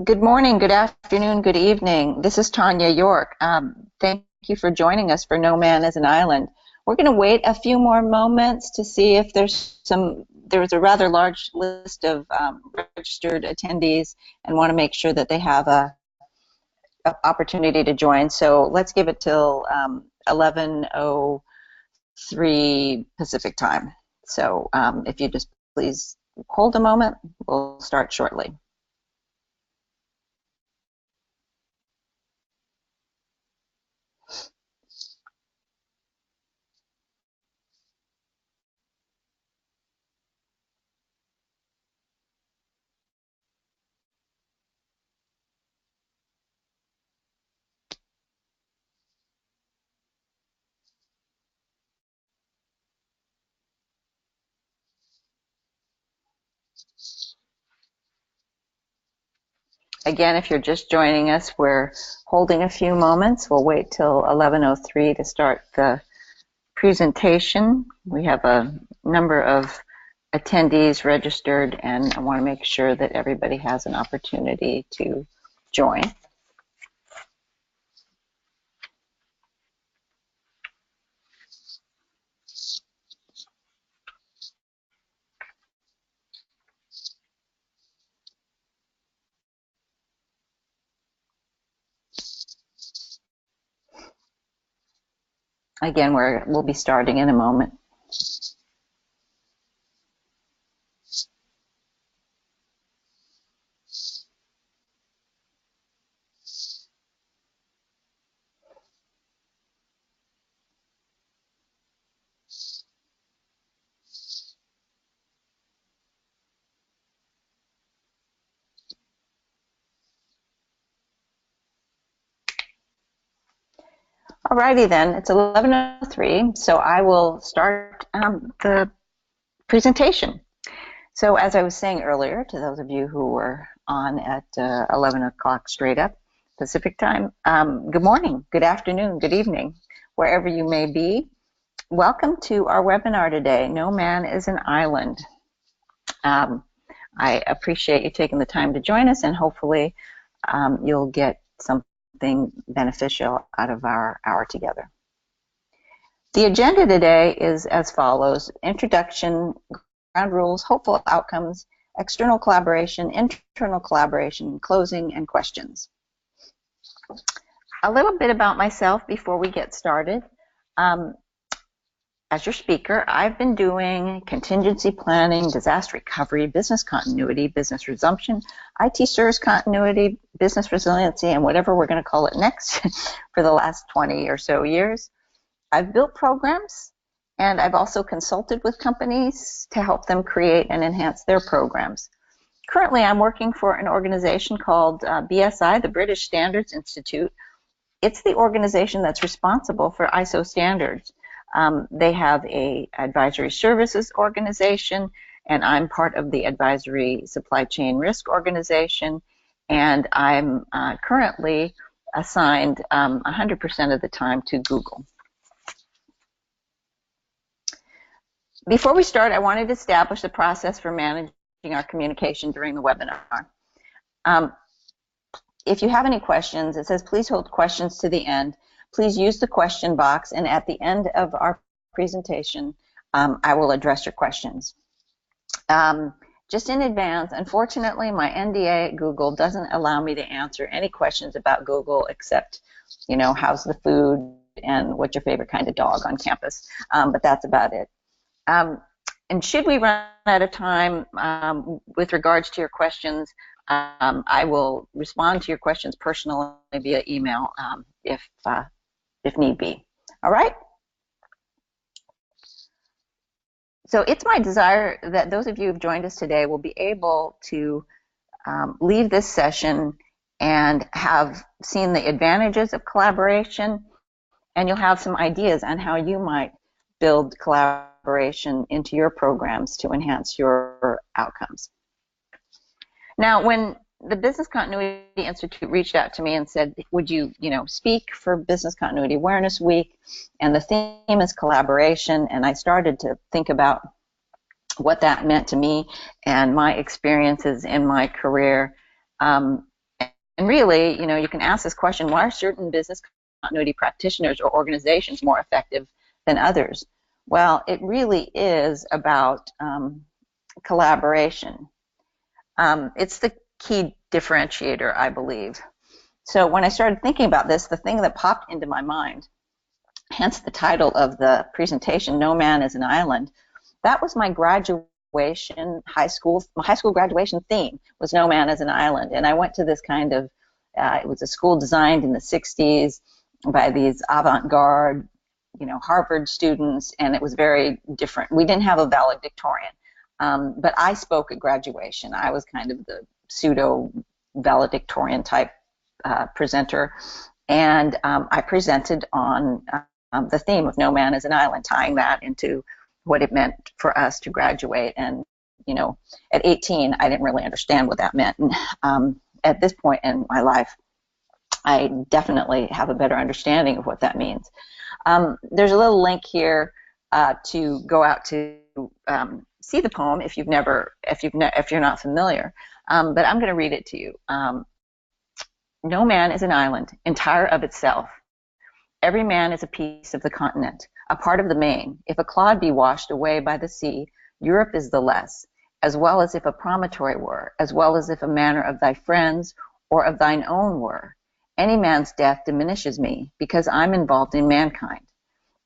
Good morning, good afternoon, good evening. This is Tanya York. Thank you for joining us for No Man is an Island. We're going to wait a few more moments to see if there's a rather large list of registered attendees and want to make sure that they have a opportunity to join. So let's give it till 11:03 Pacific time. So if you just please hold a moment, we'll start shortly. Again, if you're just joining us, we're holding a few moments. We'll wait till 11:03 to start the presentation. We have a number of attendees registered, and I want to make sure that everybody has an opportunity to join. Again, we'll be starting in a moment. Alrighty then, it's 11:03, so I will start the presentation. So as I was saying earlier, to those of you who were on at 11 o'clock straight up Pacific time, good morning, good afternoon, good evening, wherever you may be. Welcome to our webinar today, No Man is an Island. I appreciate you taking the time to join us, and hopefully you'll get something beneficial out of our hour together. The agenda today is as follows: introduction, ground rules, hopeful outcomes, external collaboration, internal collaboration, closing, and questions. A little bit about myself before we get started. As your speaker, I've been doing contingency planning, disaster recovery, business continuity, business resumption, IT service continuity, business resiliency, and whatever we're going to call it next for the last 20 or so years. I've built programs, and I've also consulted with companies to help them create and enhance their programs. Currently, I'm working for an organization called BSI, the British Standards Institute. It's the organization that's responsible for ISO standards. They have a advisory services organization, and I'm part of the advisory supply chain risk organization, and I'm currently assigned 100% of the time to Google. Before we start, I wanted to establish the process for managing our communication during the webinar. If you have any questions, it says please hold questions to the end. Please use the question box, and at the end of our presentation, I will address your questions. Just in advance, unfortunately, my NDA at Google doesn't allow me to answer any questions about Google except, how's the food and what's your favorite kind of dog on campus, but that's about it. And should we run out of time with regards to your questions, I will respond to your questions personally via email if need be. All right? So it's my desire that those of you who've joined us today will be able to leave this session and have seen the advantages of collaboration, and you'll have some ideas on how you might build collaboration into your programs to enhance your outcomes. Now, when the Business Continuity Institute reached out to me and said, would you, speak for Business Continuity Awareness Week, and the theme is collaboration, and I started to think about what that meant to me and my experiences in my career, And really, you can ask this question: why are certain business continuity practitioners or organizations more effective than others? Well, it really is about collaboration. It's the key differentiator, I believe. So when I started thinking about this, the thing that popped into my mind, hence the title of the presentation, No Man is an Island, that was my high school graduation theme was No Man is an Island. And I went to this kind of, it was a school designed in the 60s by these avant-garde, Harvard students, and it was very different. We didn't have a valedictorian, but I spoke at graduation. I was kind of the pseudo valedictorian type presenter, and I presented on the theme of No Man is an Island, tying that into what it meant for us to graduate. And at 18, I didn't really understand what that meant. And at this point in my life, I definitely have a better understanding of what that means. There's a little link here to go out to see the poem if you're not familiar. But I'm going to read it to you. No man is an island, entire of itself. Every man is a piece of the continent, a part of the main. If a clod be washed away by the sea, Europe is the less, as well as if a promontory were, as well as if a manner of thy friends or of thine own were. Any man's death diminishes me, because I'm involved in mankind,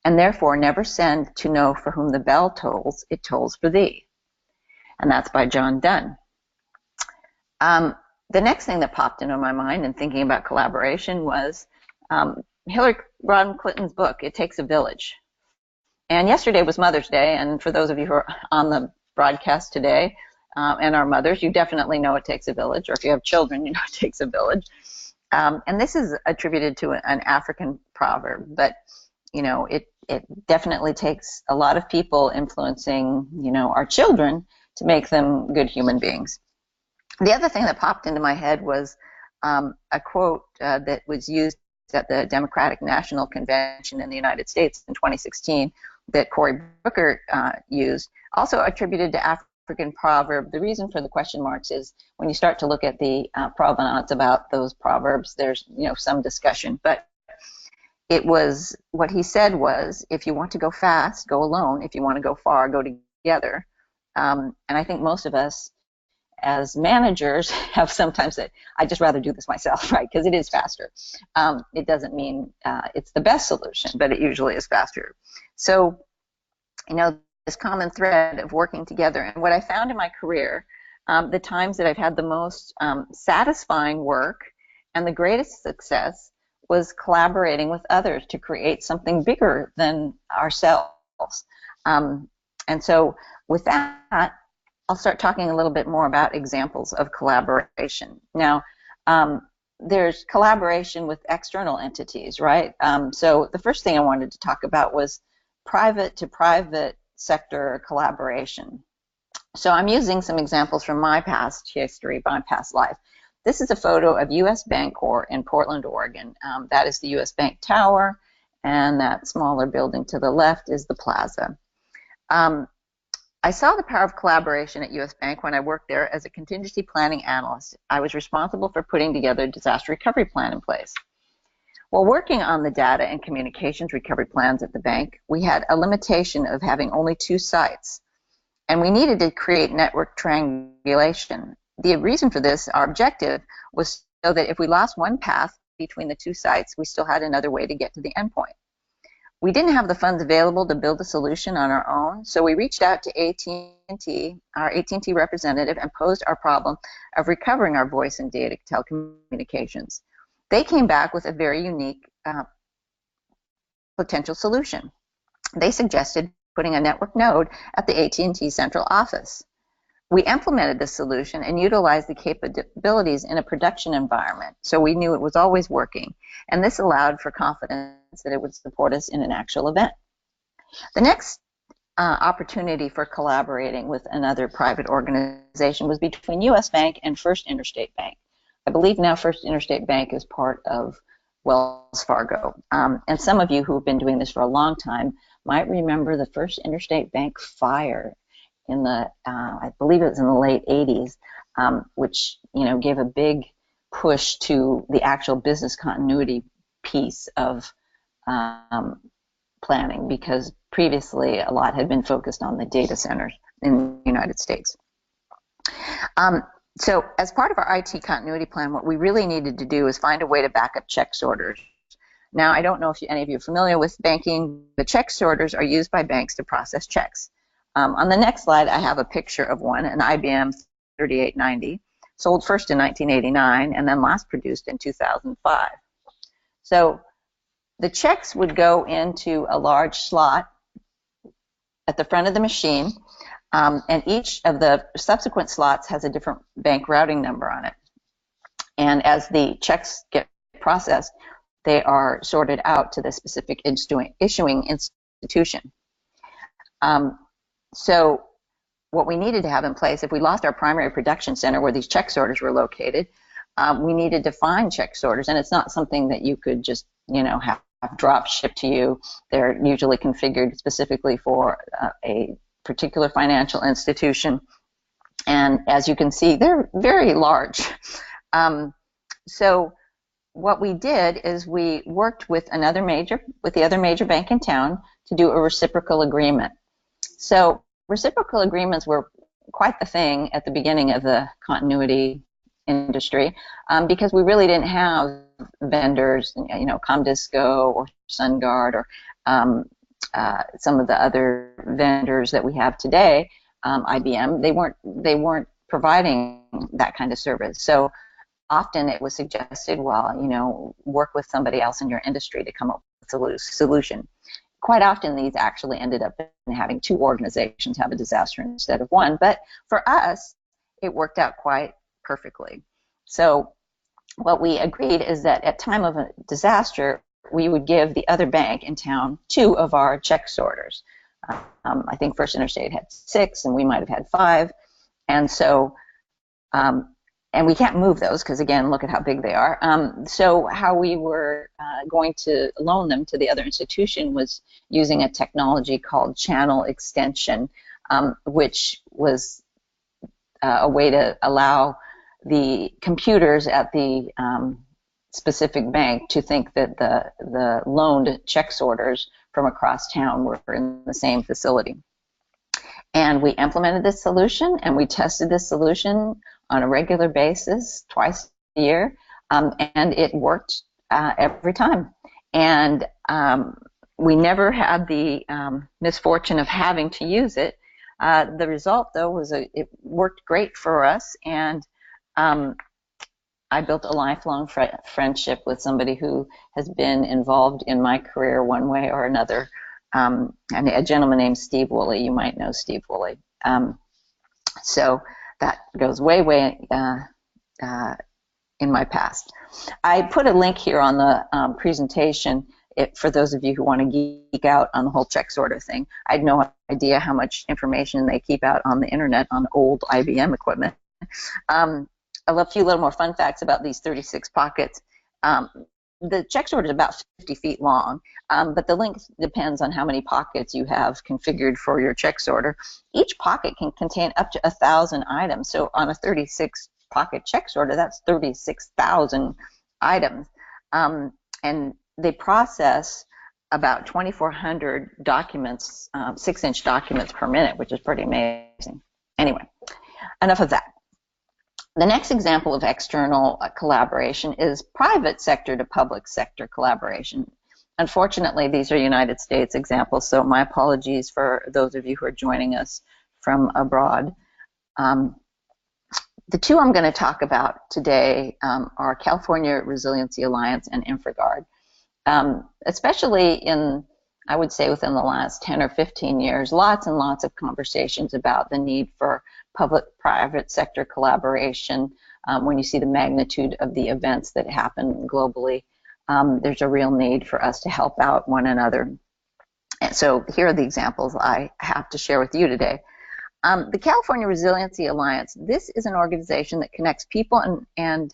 and therefore never send to know for whom the bell tolls, it tolls for thee. And that's by John Donne. The next thing that popped into my mind in thinking about collaboration was Hillary Rodham Clinton's book, It Takes a Village. And yesterday was Mother's Day, and for those of you who are on the broadcast today and are mothers, you definitely know it takes a village, or if you have children, you know it takes a village. And this is attributed to an African proverb, but it definitely takes a lot of people influencing our children to make them good human beings. The other thing that popped into my head was a quote that was used at the Democratic National Convention in the United States in 2016 that Cory Booker used, also attributed to African proverb. The reason for the question marks is when you start to look at the provenance about those proverbs, there's some discussion. But it was, what he said was, if you want to go fast, go alone. If you want to go far, go together. And I think most of us as managers have sometimes said, I'd just rather do this myself, right? Because it is faster. It doesn't mean it's the best solution, but it usually is faster. So, this common thread of working together. And what I found in my career, the times that I've had the most satisfying work and the greatest success was collaborating with others to create something bigger than ourselves. And so with that, I'll start talking a little bit more about examples of collaboration. Now, there's collaboration with external entities, right? So the first thing I wanted to talk about was private to private sector collaboration. So I'm using some examples from my past history, my past life. This is a photo of U.S. Bancorp in Portland, Oregon. That is the U.S. Bank Tower, and that smaller building to the left is the plaza. I saw the power of collaboration at U.S. Bank when I worked there as a contingency planning analyst. I was responsible for putting together a disaster recovery plan in place. While working on the data and communications recovery plans at the bank, we had a limitation of having only 2 sites, and we needed to create network triangulation. The reason for this, our objective, was so that if we lost one path between the 2 sites, we still had another way to get to the endpoint. We didn't have the funds available to build a solution on our own, so we reached out to AT&T, our AT&T representative, and posed our problem of recovering our voice and data telecommunications. They came back with a very unique potential solution. They suggested putting a network node at the AT&T central office. We implemented this solution and utilized the capabilities in a production environment, so we knew it was always working, and this allowed for confidence that it would support us in an actual event. The next opportunity for collaborating with another private organization was between U.S. Bank and First Interstate Bank. I believe now First Interstate Bank is part of Wells Fargo. And some of you who have been doing this for a long time might remember the First Interstate Bank fire in the, I believe it was in the late 80s, which gave a big push to the actual business continuity piece of planning, because previously a lot had been focused on the data centers in the United States. So as part of our IT continuity plan, what we really needed to do is find a way to back up check sorters. Now, I don't know if any of you are familiar with banking, but check sorters are used by banks to process checks. On the next slide, I have a picture of one, an IBM 3890, sold first in 1989 and then last produced in 2005. So the checks would go into a large slot at the front of the machine, and each of the subsequent slots has a different bank routing number on it. And as the checks get processed, they are sorted out to the specific issuing institution. So what we needed to have in place, if we lost our primary production center where these check sorters were located, we needed to find check sorters, and it's not something that you could just, have drop shipped to you. They're usually configured specifically for a particular financial institution, and as you can see, they're very large. So what we did is we worked with the other major bank in town to do a reciprocal agreement. So reciprocal agreements were quite the thing at the beginning of the continuity industry, because we really didn't have vendors, Comdisco or SunGard or some of the other vendors that we have today, IBM. They weren't providing that kind of service. So often it was suggested, work with somebody else in your industry to come up with a solution. Quite often these actually ended up in having two organizations have a disaster instead of one, but for us, it worked out quite perfectly. So what we agreed is that at time of a disaster, we would give the other bank in town 2 of our check sorters. I think First Interstate had 6, and we might have had 5. And so, and we can't move those because, again, look at how big they are. So how we were going to loan them to the other institution was using a technology called channel extension, which was a way to allow the computers at the specific bank to think that the loaned check sorters from across town were in the same facility. And we implemented this solution, and we tested this solution on a regular basis, twice a year, and it worked every time. And we never had the misfortune of having to use it. The result, though, was it worked great for us, and I built a lifelong friendship with somebody who has been involved in my career one way or another, and a gentleman named Steve Woolley. You might know Steve Woolley. So that goes way, way in my past. I put a link here on the presentation for those of you who want to geek out on the whole check sorter thing. I had no idea how much information they keep out on the internet on old IBM equipment. A few little more fun facts about these 36 pockets. The check sorter is about 50 feet long, but the length depends on how many pockets you have configured for your check sorter. Each pocket can contain up to 1,000 items. So on a 36 pocket check sorter, that's 36,000 items. And they process about 2,400 documents, 6-inch documents per minute, which is pretty amazing. Anyway, enough of that. The next example of external collaboration is private sector to public sector collaboration. Unfortunately, these are United States examples, so my apologies for those of you who are joining us from abroad. The two I'm going to talk about today are California Resiliency Alliance and InfraGard. Especially in, I would say, within the last 10 or 15 years, lots and lots of conversations about the need for public-private sector collaboration. When you see the magnitude of the events that happen globally, there's a real need for us to help out one another. And so here are the examples I have to share with you today. The California Resiliency Alliance, this is an organization that connects people and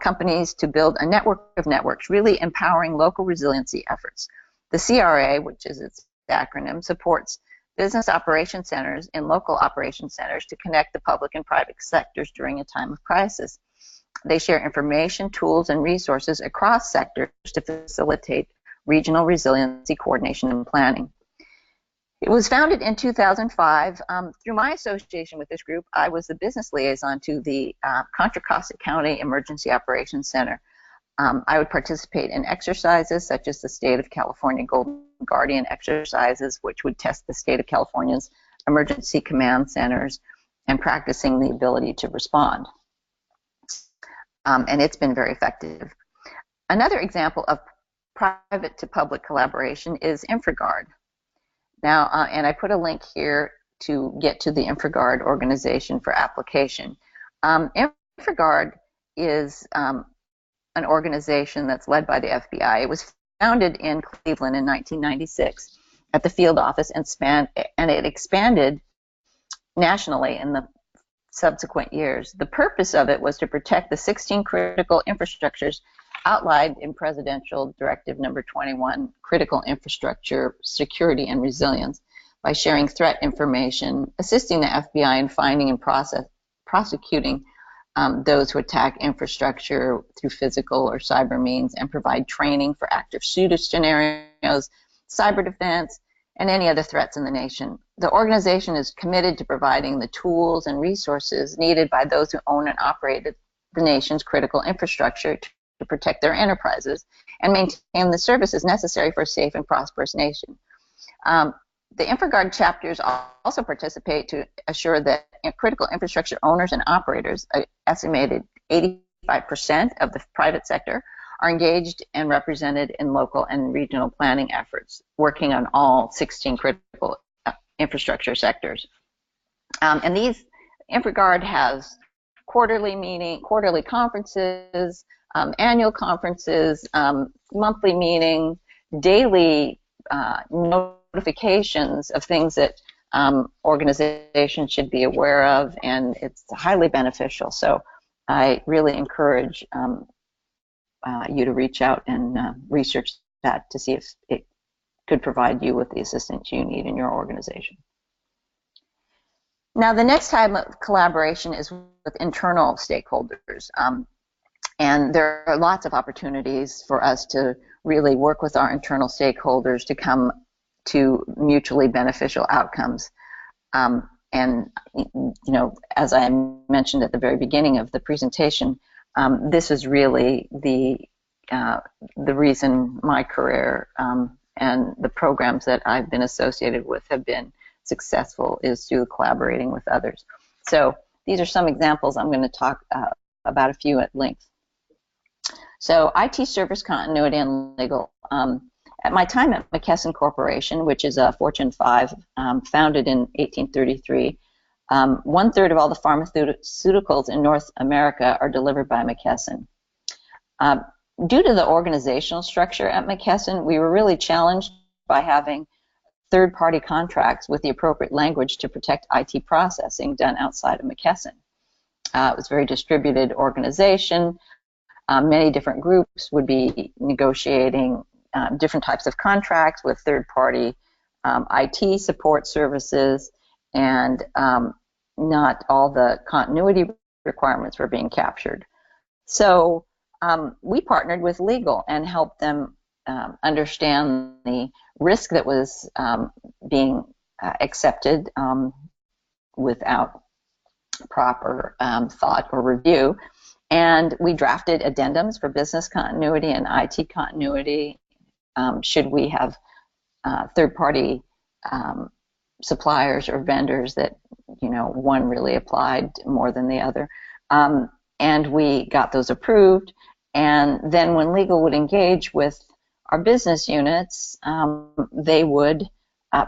companies to build a network of networks, really empowering local resiliency efforts. The CRA, which is its acronym, supports business operation centers and local operation centers to connect the public and private sectors during a time of crisis. They share information, tools, and resources across sectors to facilitate regional resiliency, coordination, and planning. It was founded in 2005. Through my association with this group, I was the business liaison to the Contra Costa County Emergency Operations Center. I would participate in exercises such as the State of California Golden Guardian exercises, which would test the State of California's emergency command centers and practicing the ability to respond. And it's been very effective. Another example of private to public collaboration is InfraGard. Now, and I put a link here to get to the InfraGard organization for application. InfraGard is an organization that's led by the FBI. It was founded in Cleveland in 1996 at the field office and it expanded nationally in the subsequent years. The purpose of it was to protect the 16 critical infrastructures outlined in Presidential Directive Number 21, Critical Infrastructure Security and Resilience, by sharing threat information, assisting the FBI in finding and prosecuting those who attack infrastructure through physical or cyber means, and provide training for active shooter scenarios, cyber defense, and any other threats in the nation. The organization is committed to providing the tools and resources needed by those who own and operate the nation's critical infrastructure to protect their enterprises and maintain the services necessary for a safe and prosperous nation. The InfraGard chapters also participate to assure that critical infrastructure owners and operators, estimated 85% of the private sector, are engaged and represented in local and regional planning efforts, working on all 16 critical infrastructure sectors. And these, InfraGard has quarterly conferences, annual conferences, monthly meetings, daily notifications of things that organizations should be aware of, and it's highly beneficial. So I really encourage you to reach out and research that to see if it could provide you with the assistance you need in your organization. Now, the next type of collaboration is with internal stakeholders. And there are lots of opportunities for us to really work with our internal stakeholders to come to mutually beneficial outcomes. And, you know, as I mentioned at the very beginning of the presentation, this is really the reason my career and the programs that I've been associated with have been successful, is through collaborating with others. So these are some examples. I'm going to talk about a few at length. So IT service continuity and legal. At my time at McKesson Corporation, which is a Fortune 5, founded in 1833, 1/3 of all the pharmaceuticals in North America are delivered by McKesson. Due to the organizational structure at McKesson, we were really challenged by having third-party contracts with the appropriate language to protect IT processing done outside of McKesson. It was a very distributed organization. Many different groups would be negotiating different types of contracts with third-party IT support services, and not all the continuity requirements were being captured. So we partnered with legal and helped them understand the risk that was being accepted without proper thought or review. And we drafted addendums for business continuity and IT continuity. Should we have third-party suppliers or vendors that, you know, one really applied more than the other. And we got those approved. And then when legal would engage with our business units, they would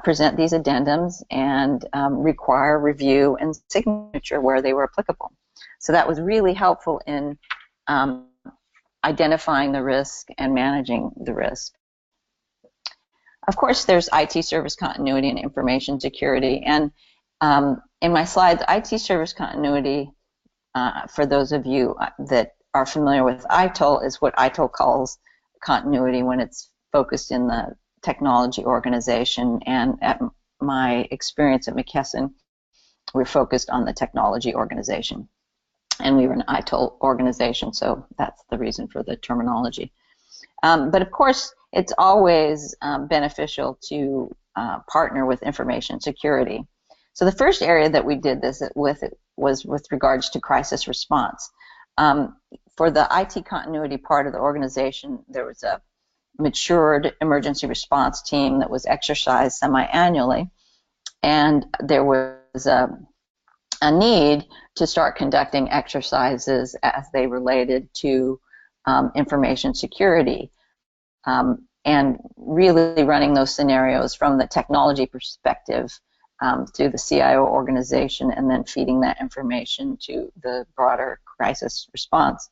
present these addendums and require review and signature where they were applicable. So that was really helpful in identifying the risk and managing the risk. Of course, there's IT service continuity and information security. And in my slides, IT service continuity, for those of you that are familiar with ITIL, is what ITIL calls continuity when it's focused in the technology organization. And at my experience at McKesson, we're focused on the technology organization. and we were an ITIL organization, so that's the reason for the terminology. But of course, it's always beneficial to partner with information security. So the first area that we did this with was with regards to crisis response. For the IT continuity part of the organization, there was a matured emergency response team that was exercised semi-annually, and there was a need to start conducting exercises as they related to information security, and really running those scenarios from the technology perspective through the CIO organization, and then feeding that information to the broader crisis response.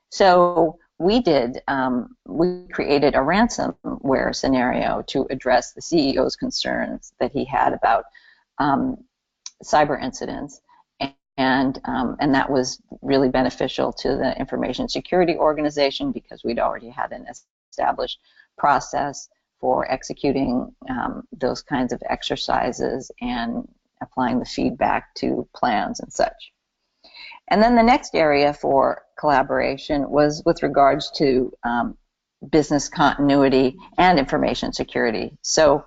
So we created a ransomware scenario to address the CEO's concerns that he had about cyber incidents, and that was really beneficial to the information security organization because we'd already had an established process for executing those kinds of exercises and applying the feedback to plans and such. And then the next area for collaboration was with regards to business continuity and information security. So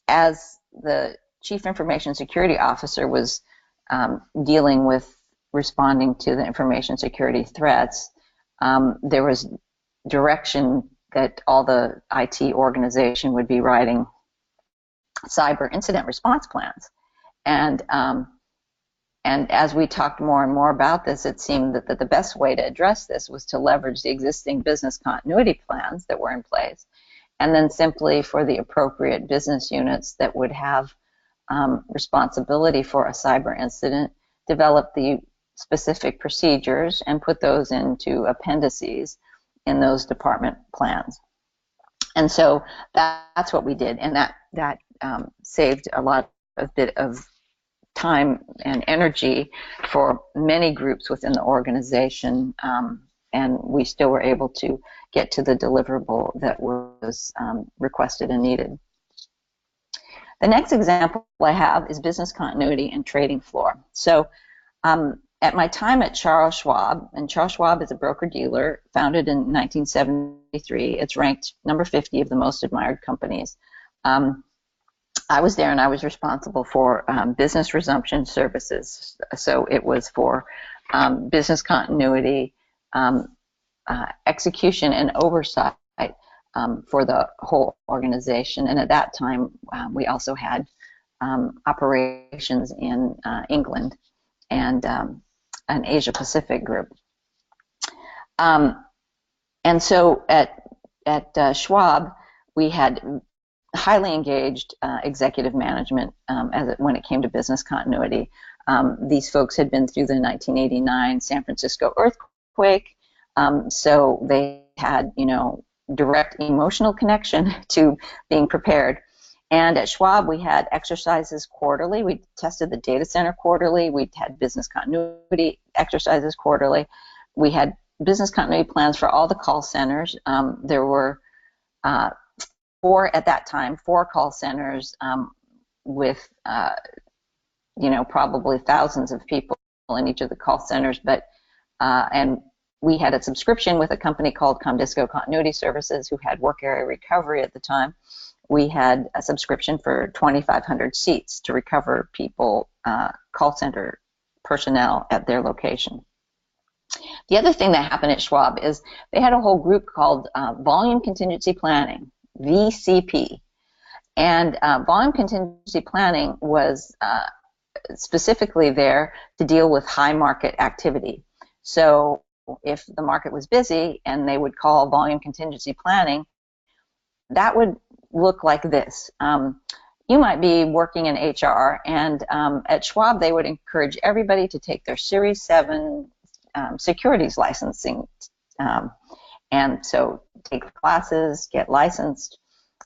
as the Chief Information Security Officer was dealing with responding to the information security threats, there was direction that all the IT organization would be writing cyber incident response plans. And as we talked more and more about this, it seemed that the best way to address this was to leverage the existing business continuity plans that were in place, and then simply for the appropriate business units that would have responsibility for a cyber incident, develop the specific procedures and put those into appendices in those department plans. And so that's what we did, and that saved a bit of time and energy for many groups within the organization, and we still were able to get to the deliverable that was requested and needed. The next example I have is business continuity and trading floor. So at my time at Charles Schwab, and Charles Schwab is a broker-dealer founded in 1973. It's ranked number 50 of the most admired companies. I was there and I was responsible for business resumption services. So it was for business continuity, execution, and oversight for the whole organization. And at that time, we also had operations in England and an Asia Pacific group. And so at Schwab, we had highly engaged executive management when it came to business continuity. These folks had been through the 1989 San Francisco earthquake, so they had, direct emotional connection to being prepared. And at Schwab, we had exercises quarterly. We tested the data center quarterly. We had business continuity exercises quarterly. We had business continuity plans for all the call centers. There were at that time, four call centers with, probably thousands of people in each of the call centers. But and we had a subscription with a company called Comdisco Continuity Services, who had work area recovery at the time. We had a subscription for 2,500 seats to recover people, call center personnel at their location. The other thing that happened at Schwab is they had a whole group called Volume Contingency Planning, VCP. And volume contingency planning was specifically there to deal with high market activity. So if the market was busy and they would call volume contingency planning, that would look like this. You might be working in HR, and at Schwab they would encourage everybody to take their Series 7 securities licensing, and so take classes, get licensed.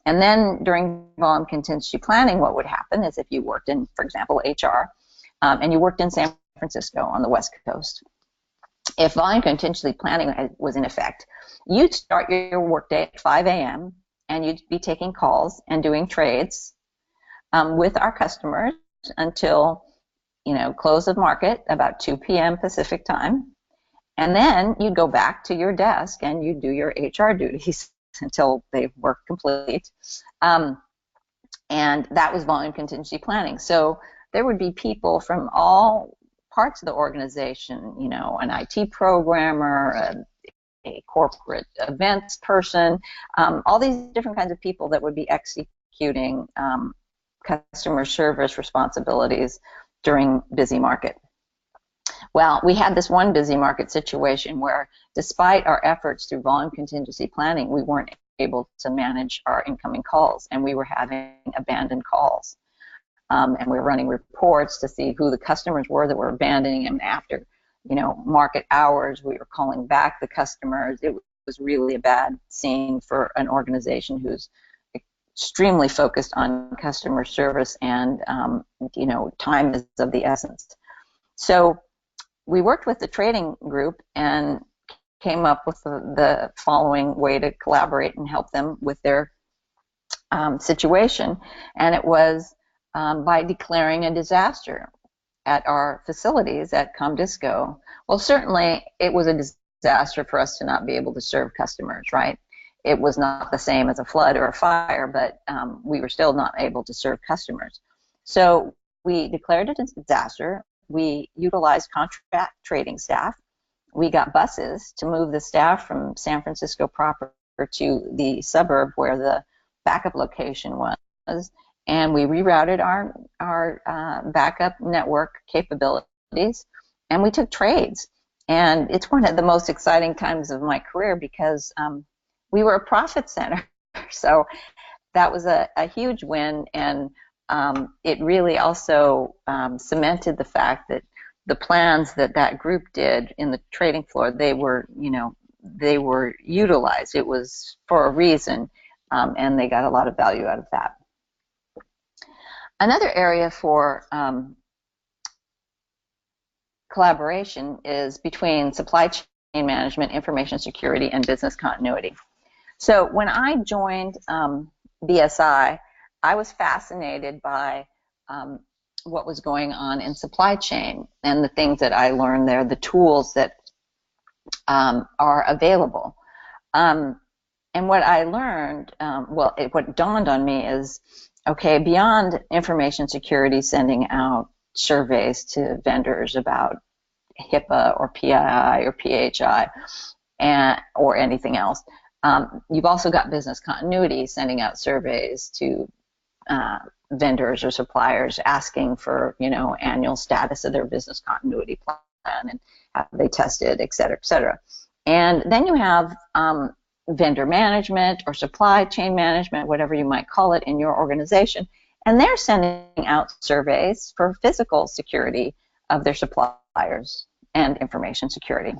And then during volume contingency planning, what would happen is if you worked in, for example, HR, and you worked in San Francisco on the West Coast, if volume contingency planning was in effect, you'd start your workday at 5 a.m. and you'd be taking calls and doing trades with our customers until close of market about 2 p.m. Pacific time. And then you'd go back to your desk and you'd do your HR duties until they were complete. And that was volume contingency planning. So there would be people from all parts of the organization, an IT programmer, a corporate events person, all these different kinds of people that would be executing customer service responsibilities during busy market. Well, we had this one busy market situation where, despite our efforts through volume contingency planning, we weren't able to manage our incoming calls, and we were having abandoned calls. And we were running reports to see who the customers were that were abandoning, and after, market hours, we were calling back the customers. It was really a bad scene for an organization who's extremely focused on customer service, and time is of the essence. So we worked with the trading group and came up with the following way to collaborate and help them with their situation, and it was by declaring a disaster at our facilities at Comdisco. Well, certainly it was a disaster for us to not be able to serve customers, right? It was not the same as a flood or a fire, but we were still not able to serve customers. So we declared it a disaster. We utilized contract trading staff. We got buses to move the staff from San Francisco proper to the suburb where the backup location was, and we rerouted our backup network capabilities, and we took trades. And it's one of the most exciting times of my career because we were a profit center. So that was a huge win, and it really also cemented the fact that the plans that group did in the trading floor, they were utilized. It was for a reason, and they got a lot of value out of that. Another area for collaboration is between supply chain management, information security, and business continuity. So when I joined BSI, I was fascinated by what was going on in supply chain and the things that I learned there, the tools that are available. And what I learned, what dawned on me is, okay, beyond information security, sending out surveys to vendors about HIPAA or PII or PHI or anything else, you've also got business continuity, sending out surveys to vendors or suppliers asking for, annual status of their business continuity plan and have they tested, et cetera, et cetera. And then you have vendor management or supply chain management, whatever you might call it in your organization, and they're sending out surveys for physical security of their suppliers and information security.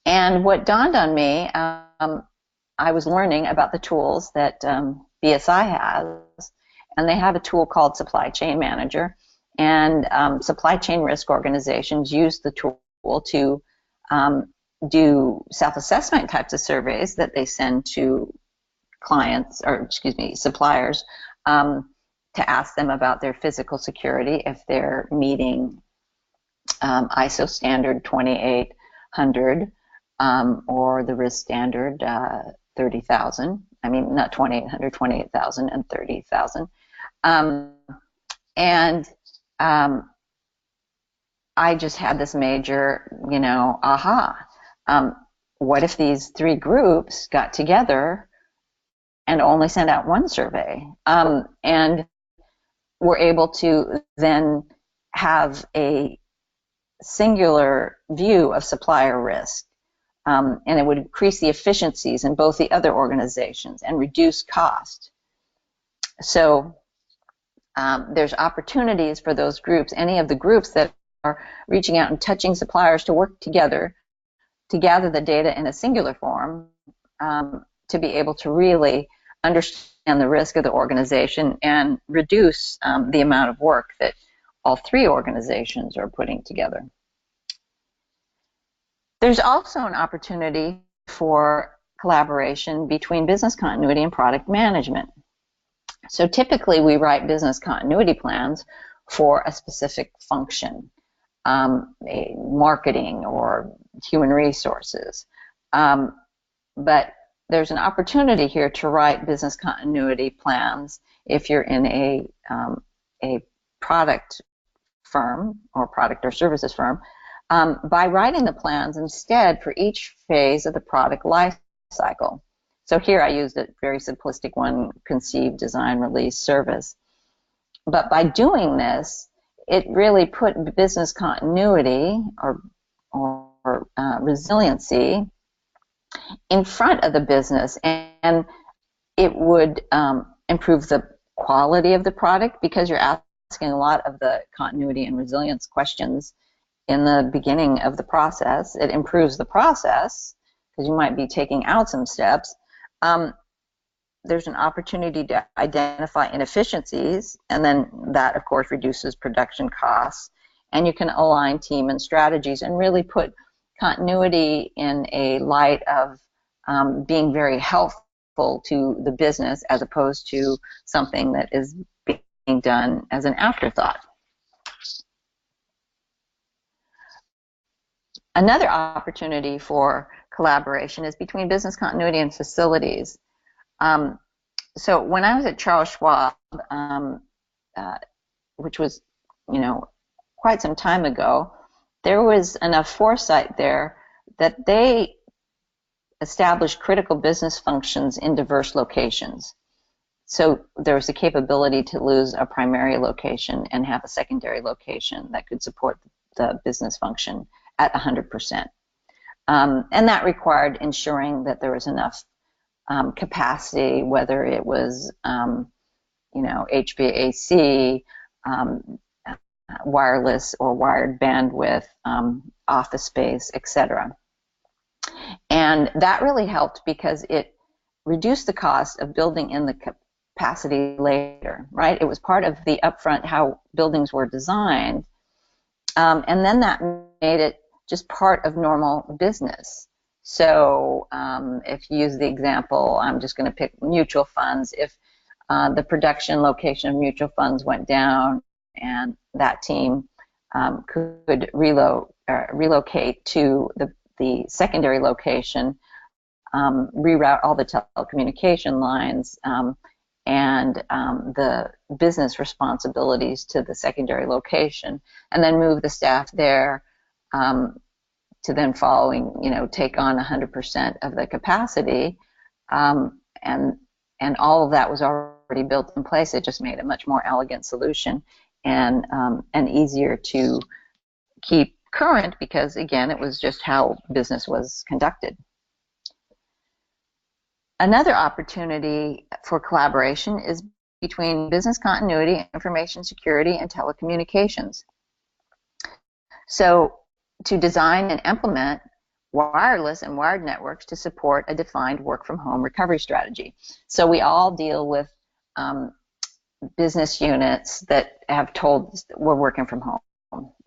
And what dawned on me, I was learning about the tools that BSI has, and they have a tool called Supply Chain Manager, and supply chain risk organizations use the tool to do self-assessment types of surveys that they send to suppliers to ask them about their physical security, if they're meeting ISO standard 2800 or the risk standard 30,000. I mean, not 2,800, 28,000 and 30,000. I just had this major, aha. What if these three groups got together and only sent out one survey, and were able to then have a singular view of supplier risk, and it would increase the efficiencies in both the other organizations and reduce cost. So there's opportunities for those groups, any of the groups that are reaching out and touching suppliers, to work together to gather the data in a singular form, to be able to really understand the risk of the organization and reduce the amount of work that all three organizations are putting together. There's also an opportunity for collaboration between business continuity and product management. So typically we write business continuity plans for a specific function, marketing or human resources. But there's an opportunity here to write business continuity plans if you're in a product firm or product or services firm, by writing the plans instead for each phase of the product life cycle. So here I used a very simplistic one: conceive, design, release, service. But by doing this, it really put business continuity or resiliency in front of the business, and it would improve the quality of the product, because you're asking a lot of the continuity and resilience questions in the beginning of the process. It improves the process because you might be taking out some steps. There's an opportunity to identify inefficiencies, and then that, of course, reduces production costs. And you can align team and strategies and really put continuity in a light of being very helpful to the business, as opposed to something that is being done as an afterthought. Another opportunity for collaboration is between business continuity and facilities. So when I was at Charles Schwab, which was, quite some time ago, there was enough foresight there that they established critical business functions in diverse locations. So there was the capability to lose a primary location and have a secondary location that could support the business function at 100%. And that required ensuring that there was enough capacity, whether it was, HVAC, wireless or wired bandwidth, office space, etc. And that really helped because it reduced the cost of building in the capacity later, right? It was part of the upfront how buildings were designed, and then that made it just part of normal business. So if you use the example, I'm just going to pick mutual funds. If the production location of mutual funds went down and that team could relocate to the secondary location, reroute all the telecommunication lines and the business responsibilities to the secondary location, and then move the staff there to then take on 100% of the capacity, and all of that was already built in place. It just made a much more elegant solution and easier to keep current, because again, it was just how business was conducted. Another opportunity for collaboration is between business continuity, information security, and telecommunications. So to design and implement wireless and wired networks to support a defined work-from-home recovery strategy. So we all deal with business units that have told us that we're working from home.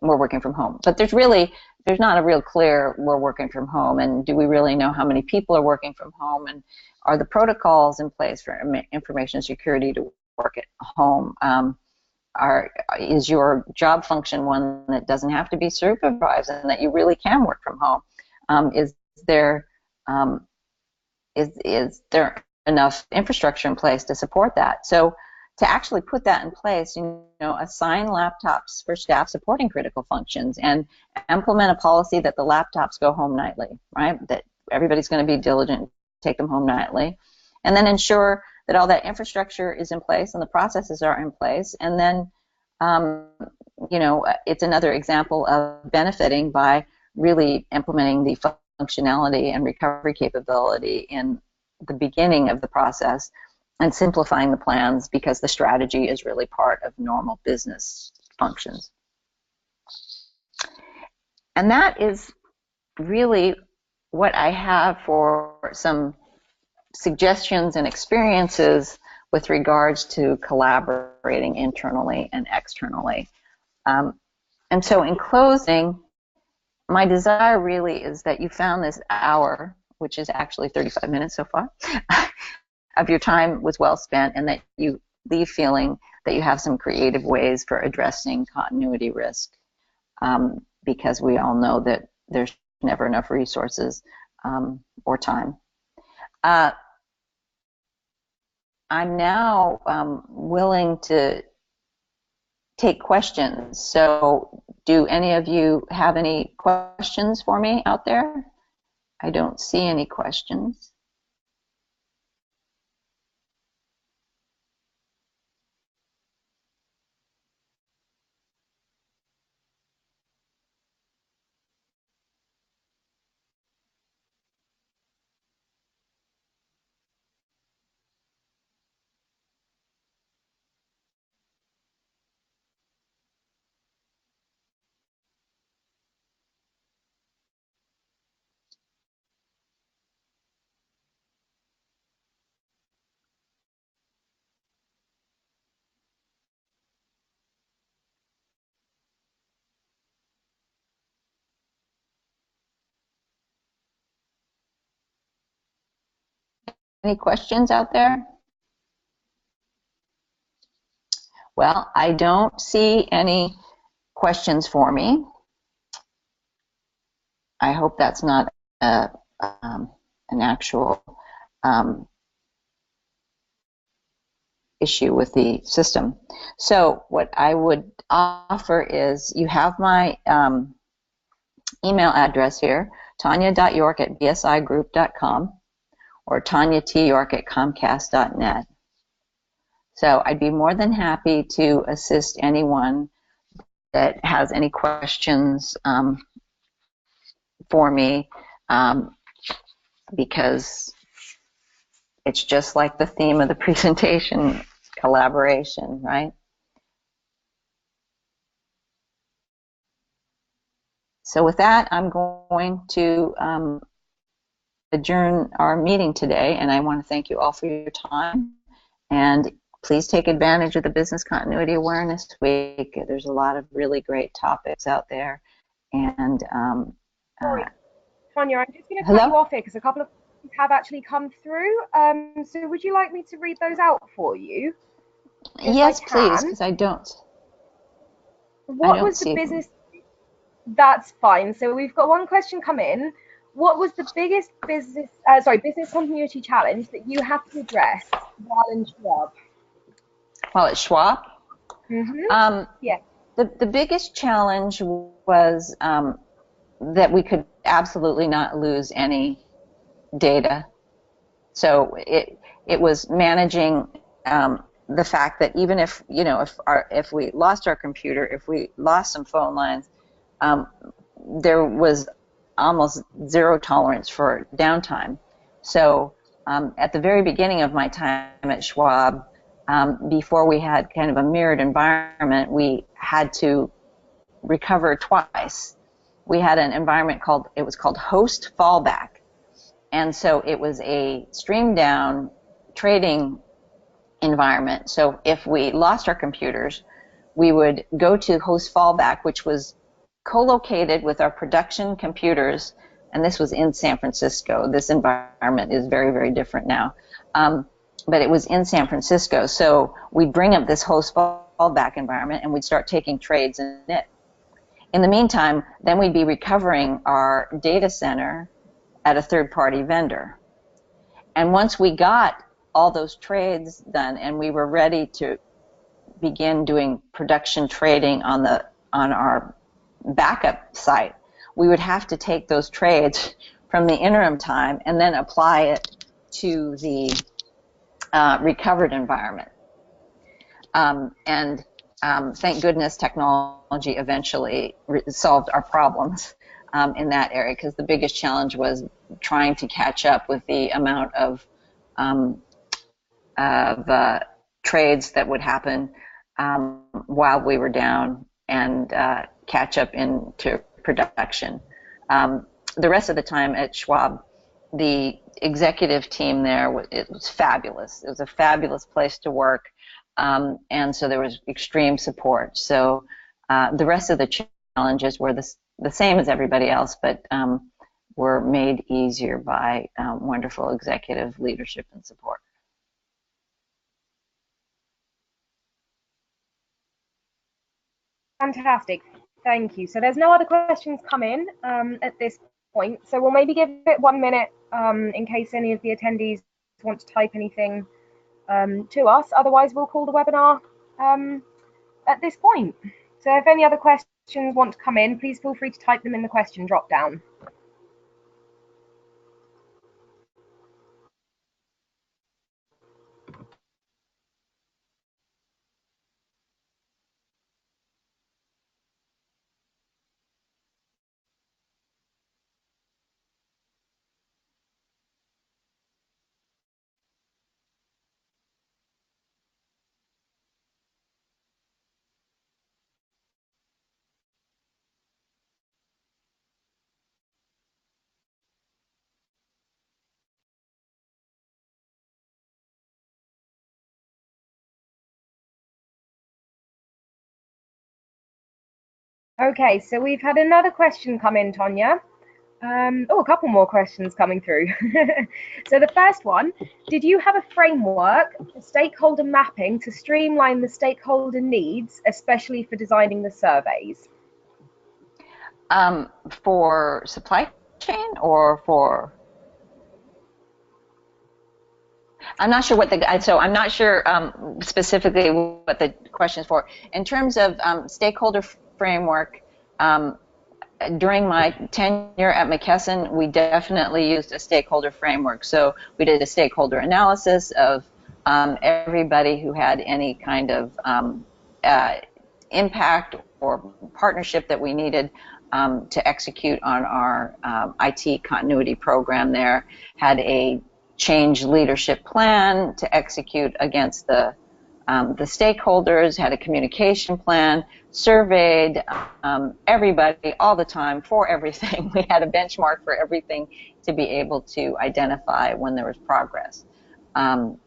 We're working from home. But there's not a real clear we're working from home, and do we really know how many people are working from home, and are the protocols in place for information security to work at home? Is your job function one that doesn't have to be supervised and that you really can work from home? Is there enough infrastructure in place to support that? So to actually put that in place, assign laptops for staff supporting critical functions, and implement a policy that the laptops go home nightly, right? That everybody's going to be diligent, take them home nightly, and then ensure that all that infrastructure is in place and the processes are in place. And then, it's another example of benefiting by really implementing the functionality and recovery capability in the beginning of the process and simplifying the plans, because the strategy is really part of normal business functions. And that is really what I have for some suggestions and experiences with regards to collaborating internally and externally. And so in closing, my desire really is that you found this hour, which is actually 35 minutes so far, of your time was well spent, and that you leave feeling that you have some creative ways for addressing continuity risk, because we all know that there's never enough resources or time. I'm now willing to take questions. So do any of you have any questions for me out there? I don't see any questions. Any questions out there? Well, I don't see any questions for me. I hope that's not an actual issue with the system. So what I would offer is, you have my email address here, tanya.york@bsigroup.com or tanyatyork@comcast.net. So I'd be more than happy to assist anyone that has any questions for me, because it's just like the theme of the presentation, collaboration, right? So with that, I'm going to adjourn our meeting today, and I want to thank you all for your time, and please take advantage of the Business Continuity Awareness Week. There's a lot of really great topics out there. And sorry, Tanya, I'm just going to cut you off here because a couple of questions have actually come through. So would you like me to read those out for you? Yes, please, because I don't. What was the business? That's fine. So we've got one question come in. What was the biggest business continuity challenge that you have to address while in Schwab? While at Schwab? Mm-hmm. Yeah. The biggest challenge was that we could absolutely not lose any data. So it was managing the fact that even if if we lost our computer, if we lost some phone lines, there was almost zero tolerance for downtime. So at the very beginning of my time at Schwab, before we had kind of a mirrored environment, we had to recover twice. We had an environment called host fallback. And so it was a stream down trading environment. So if we lost our computers, we would go to host fallback, which was co-located with our production computers, and this was in San Francisco. This environment is very, very different now. But it was in San Francisco. So we'd bring up this host fallback environment and we'd start taking trades in it. In the meantime, then we'd be recovering our data center at a third-party vendor. And once we got all those trades done and we were ready to begin doing production trading on our backup site, we would have to take those trades from the interim time and then apply it to the recovered environment. Thank goodness technology eventually solved our problems in that area, because the biggest challenge was trying to catch up with the amount of trades that would happen while we were down, and catch up into production. The rest of the time at Schwab, the executive team there, it was fabulous. It was a fabulous place to work, and so there was extreme support. So the rest of the challenges were the same as everybody else, but were made easier by wonderful executive leadership and support. Fantastic. Thank you. So there's no other questions come in at this point. So we'll maybe give it 1 minute in case any of the attendees want to type anything to us. Otherwise, we'll call the webinar at this point. So if any other questions want to come in, please feel free to type them in the question drop down. Okay, so we've had another question come in, Tonya. A couple more questions coming through. So the first one, did you have a framework for stakeholder mapping to streamline the stakeholder needs, especially for designing the surveys? For supply chain or for? I'm not sure what I'm not sure specifically what the question is for. In terms of stakeholder framework, during my tenure at McKesson, we definitely used a stakeholder framework. So we did a stakeholder analysis of everybody who had any kind of impact or partnership that we needed to execute on our IT continuity program there, had a change leadership plan to execute against the stakeholders, had a communication plan, surveyed everybody all the time for everything. We had a benchmark for everything to be able to identify when there was progress.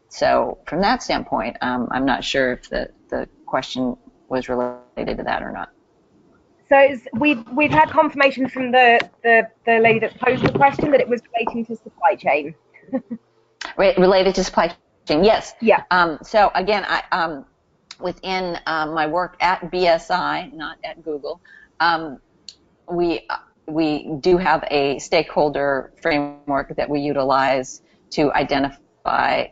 So from that standpoint, I'm not sure if the question was related to that or not. So we've had confirmation from the lady that posed the question that it was relating to supply chain. Related to supply chain, yes. Yeah. So again, I within my work at BSI, not at Google, we do have a stakeholder framework that we utilize to identify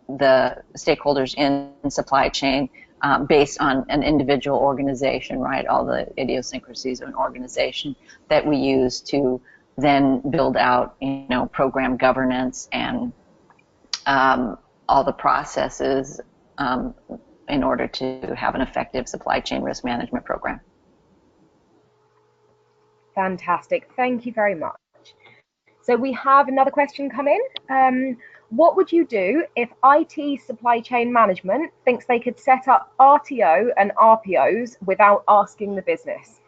the stakeholders in supply chain based on an individual organization, right? All the idiosyncrasies of an organization that we use to then build out, program governance and all the processes in order to have an effective supply chain risk management program. Fantastic. Thank you very much. So we have another question come in. What would you do if IT supply chain management thinks they could set up RTO and RPOs without asking the business?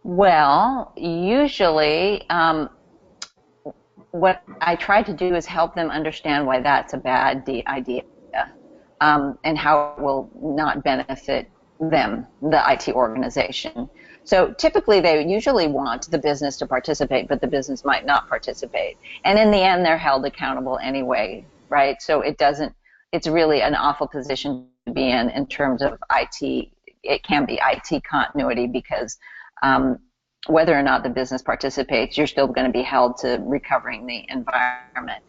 Well, usually what I try to do is help them understand why that's a bad idea and how it will not benefit them, the IT organization. So typically they usually want the business to participate, but the business might not participate. And in the end, they're held accountable anyway, right? So it's really an awful position to be in terms of IT. It can be IT continuity because whether or not the business participates, you're still going to be held to recovering the environment.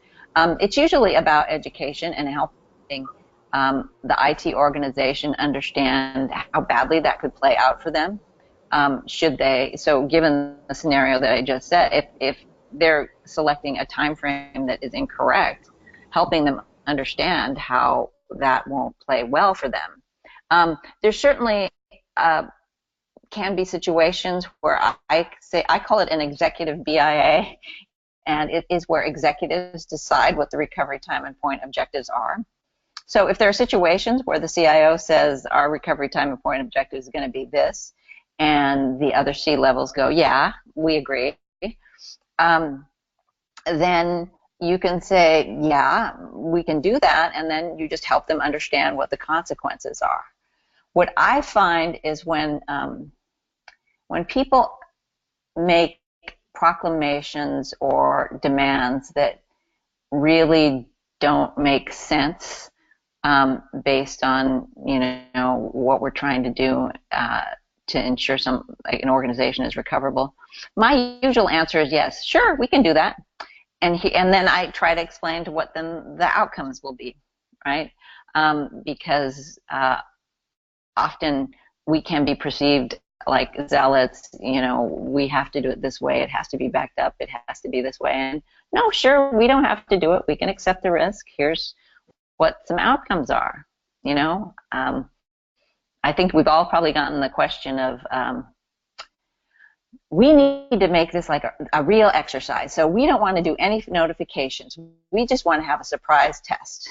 It's usually about education and helping the IT organization understand how badly that could play out for them. So given the scenario that I just said, if they're selecting a time frame that is incorrect, helping them understand how that won't play well for them. There's certainly can be situations where I call it an executive BIA, and it is where executives decide what the recovery time and point objectives are. So if there are situations where the CIO says our recovery time and point objective is going to be this, and the other C levels go, yeah, we agree, then you can say, yeah, we can do that, and then you just help them understand what the consequences are. What I find is when people make proclamations or demands that really don't make sense, based on, what we're trying to do to ensure an organization is recoverable. My usual answer is yes, sure, we can do that. And then I try to explain to what then the outcomes will be, right? Because often we can be perceived like zealots, we have to do it this way, it has to be backed up, it has to be this way. And no, sure, we don't have to do it, we can accept the risk. Here's what some outcomes are, I think we've all probably gotten the question of, we need to make this like a real exercise. So we don't want to do any notifications. We just want to have a surprise test.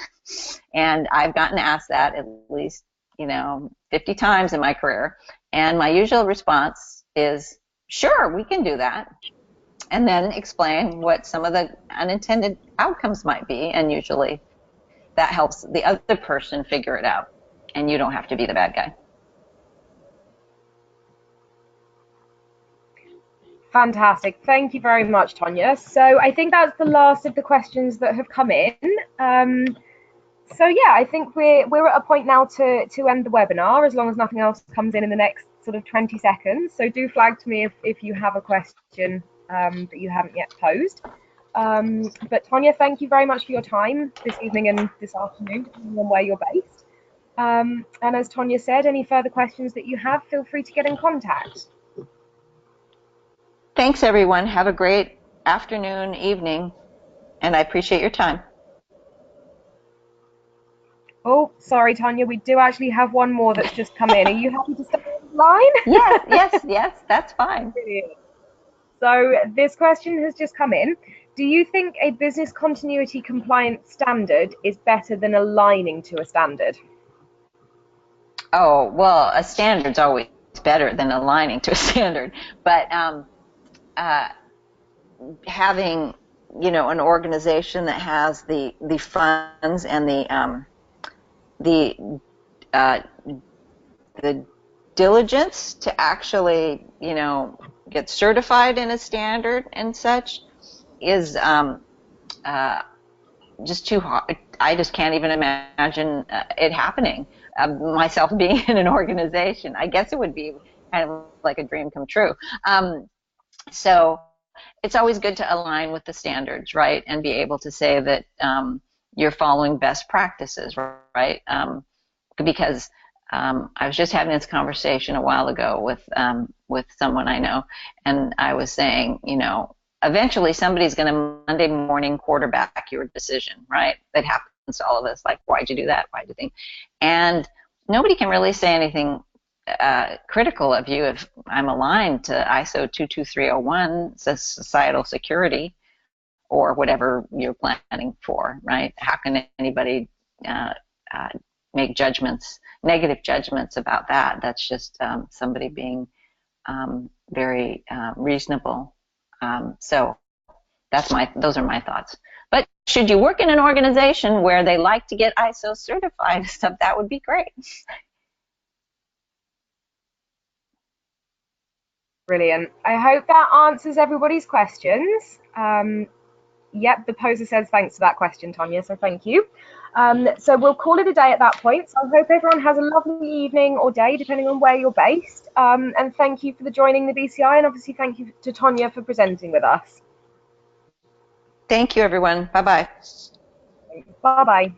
And I've gotten asked that at least, 50 times in my career. And my usual response is, sure, we can do that. And then explain what some of the unintended outcomes might be. And usually that helps the other person figure it out. And you don't have to be the bad guy. Fantastic. Thank you very much, Tonya. So I think that's the last of the questions that have come in. So yeah, I think we're at a point now to end the webinar, as long as nothing else comes in the next sort of 20 seconds. So do flag to me if you have a question that you haven't yet posed. But Tonya, thank you very much for your time this evening and this afternoon, depending on where you're based. And as Tonya said, any further questions that you have, feel free to get in contact. Thanks, everyone. Have a great afternoon, evening, and I appreciate your time. Oh, sorry, Tonya, we do actually have one more that's just come in. Are you happy to stay on the line? Yes, that's fine. Brilliant. So this question has just come in. Do you think a business continuity compliance standard is better than aligning to a standard? Oh, well, a standard's always better than aligning to a standard, but having, an organization that has the funds and the diligence to actually, get certified in a standard and such is just too hard. I just can't even imagine it happening. Myself being in an organization, I guess it would be kind of like a dream come true. So it's always good to align with the standards, right, and be able to say that you're following best practices, right? Because I was just having this conversation a while ago with someone I know, and I was saying, eventually somebody's going to Monday morning quarterback your decision, right? That happens to all of us. Like, why'd you do that? Why'd you think? And nobody can really say anything critical of you if I'm aligned to ISO 22301, says societal security, or whatever you're planning for, right? How can anybody make negative judgments about that? That's just somebody being very reasonable. So those are my thoughts. But should you work in an organization where they like to get ISO certified and stuff, that would be great. Brilliant. I hope that answers everybody's questions. Yep, the poser says thanks for that question, Tonya, so thank you. So we'll call it a day at that point. So I hope everyone has a lovely evening or day, depending on where you're based. And thank you for joining the BCI, and obviously thank you to Tonya for presenting with us. Thank you, everyone. Bye-bye. Bye-bye.